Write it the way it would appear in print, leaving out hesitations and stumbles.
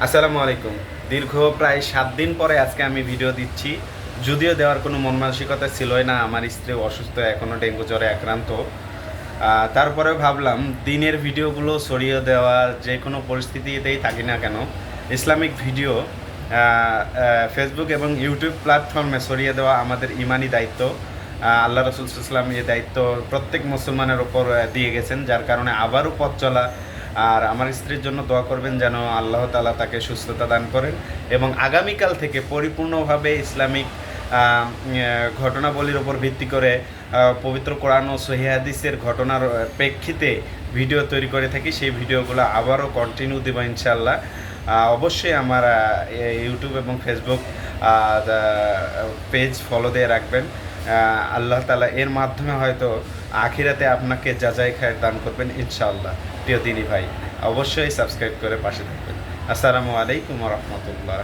আসসালামু আলাইকুম। দীর্ঘ প্রায় ৭ দিন পরে আজকে আমি ভিডিও দিচ্ছি। যদিও দেওয়ার কোনো মন মানসিকতা ছিলই না, আমার স্ত্রী অসুস্থ, এখনও ডেঙ্গু জ্বরে আক্রান্ত। তারপরেও ভাবলাম দিনের ভিডিওগুলো ছড়িয়ে দেওয়া, যে কোনো পরিস্থিতিতেই থাকি না কেন, ইসলামিক ভিডিও ফেসবুক এবং ইউটিউব প্ল্যাটফর্মে ছড়িয়ে দেওয়া আমাদের ইমানি দায়িত্ব। আল্লাহ রসুল ইসলাম এই দায়িত্ব প্রত্যেক মুসলমানের ওপর দিয়ে গেছেন, যার কারণে আবারও পথ চলা। আর আমার স্ত্রীর জন্য দোয়া করবেন যেন আল্লাহ তাআলা তাকে সুস্থতা দান করেন এবং আগামীকাল থেকে পরিপূর্ণভাবে ইসলামিক ঘটনাবলীর ওপর ভিত্তি করে পবিত্র কোরআন ও সহিহ হাদিসের ঘটনার প্রেক্ষিতে ভিডিও তৈরি করে থাকি। সেই ভিডিওগুলো আবারও কন্টিনিউ দেবো ইনশাআল্লাহ। অবশ্যই আমার ইউটিউব এবং ফেসবুক পেজ ফলো দিয়ে রাখবেন। আল্লাহ তাআলা এর মাধ্যমে হয়তো আখিরাতে আপনাকে যাচাই খায়ের দান করবেন ইনশাআল্লাহ। প্রিয় দিনী ভাই, অবশ্যই সাবস্ক্রাইব করে পাশে থাকবেন। আসসালামু আলাইকুম ওয়া রাহমাতুল্লাহ।